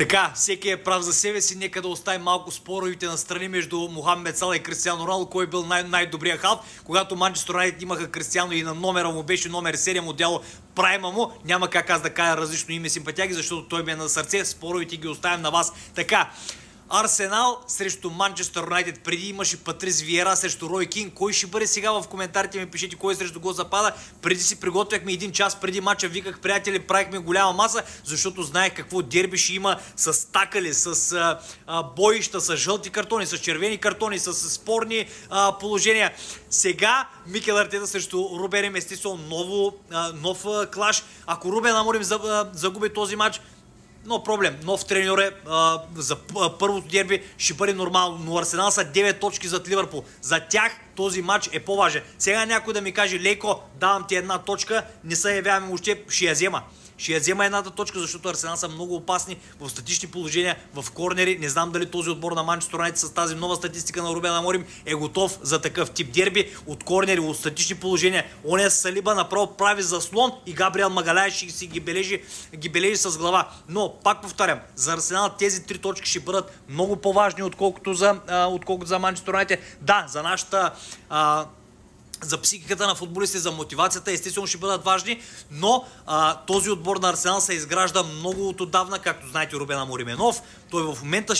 Така, всеки е прав за себе си, нека да оставим малко споровите настрани между Мохамед Сала и Кристиано Роналдо, кой бил най-добрият халф. Когато Манчестър Юнайтед имаха Кристиано и на номера му беше номер 7 отдяло прайма му, няма как аз да кажа различно име симпатяги, защото той ми е на сърце, споровите ги оставям на вас. Така, Арсенал срещу Манчестър Юнайтед, преди имаше Патрис Виера срещу Рой Кинг. Кой ще бъде сега? В коментарите ми пишете кой срещу го запада. Преди си приготвяхме един час преди мача, виках приятели, правихме голяма маса, защото знаех какво дерби ще има с такали, с боища, с жълти картони, с червени картони, с спорни положения. Сега Микел Артета срещу Рубен естествено нов клаш. Ако Рубен Аморим загуби този матч, но проблем. Нов треньор е за първото дерби, ще бъде нормално, но Арсенал са 9 точки зад Ливърпул. За тях този матч е по-важен. Сега някой да ми каже: Леко, давам ти една точка, не се явяваме въобще, ще я взема. Ще я взема едната точка, защото Арсенал са много опасни в статични положения, в корнери. Не знам дали този отбор на Манчестър Юнайтед с тази нова статистика на Рубен Аморим е готов за такъв тип дерби. От корнери, от статични положения. Оня Салиба направо прави заслон и Габриел Магалай ще си ги бележи с глава. Но, пак повтарям, за Арсенал тези 3 точки ще бъдат много по-важни, отколкото за Манчестър Юнайтед. Да, за нашата... за психиката на футболистите, за мотивацията, естествено ще бъдат важни, но този отбор на Арсенал се изгражда много отдавна, както знаете, Рубен Аморим е нов. Той в момента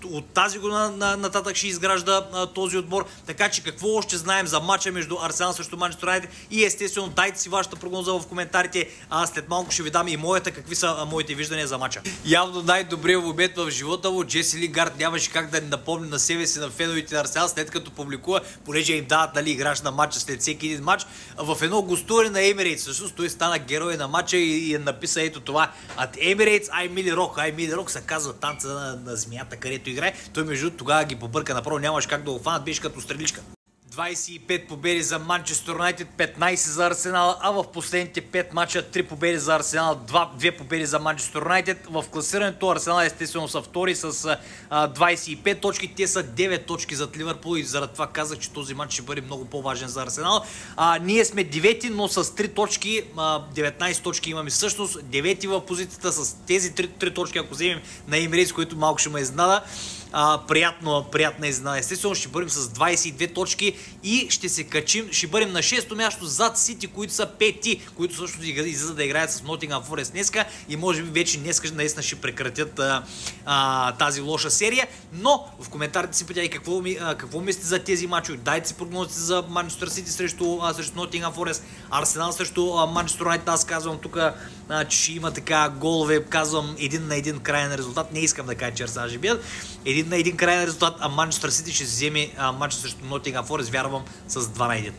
от тази година нататък ще изгражда този отбор, така че какво още знаем за матча между Арсенал срещу Манчестър Юнайтед и естествено дайте си вашата прогноза в коментарите, след малко ще ви дам и моята, какви са моите виждания за матча. Явно най-добрият момент в живота му, Джеси Лингард нямаше как да напомни на себе си, на феновете на Арсенал, след като публикува, понеже им дават играч на матча след всеки един матч, в едно гостуване на Emirates. Всъщност той стана герой на матча и написа ето това: At Emirates I Mili Rock се казва танца на змията, където играе. Той между тогава ги побърка направо, нямаш как да го фанат, беше като стреличка. 25 победи за Манчестър Юнайтед, 15 за Арсенал, а в последните 5 мача 3 победи за Арсенал, 2 победи за Манчестър Юнайтед. В класирането Арсенал естествено са втори с 25 точки, те са 9 точки зад Ливърпул и заради това казах, че този матч ще бъде много по-важен за Арсенал. Ние сме 9, но с 3 точки, 19 точки имаме всъщност, 9 в позицията с тези 3 точки, ако вземем на Emirates, които малко ще ме изненада. Приятна изненада. Естествено ще бъдем с 22 точки и ще се качим, ще бъдем на 6-то място зад Сити, които са 5-ти, които всъщност излизат да играят с Нотингъм Форест днеска и може би вече днеска наистина ще прекратят тази лоша серия. Но в коментарите си питайте какво мислите за тези мачове. Дайте си прогнозите за Манчестър Сити срещу Нотингъм Форест, Арсенал срещу Манчестър Юнайтед. Аз казвам тук, че ще има така голове, казвам 1-1 крайен резултат. Не искам да кажа, че Арсенал ще бият 1-1 крайен резултат, а Манчестър Сити ще вземе матча срещу Нотингъм Форест, вярвам, с 2-1.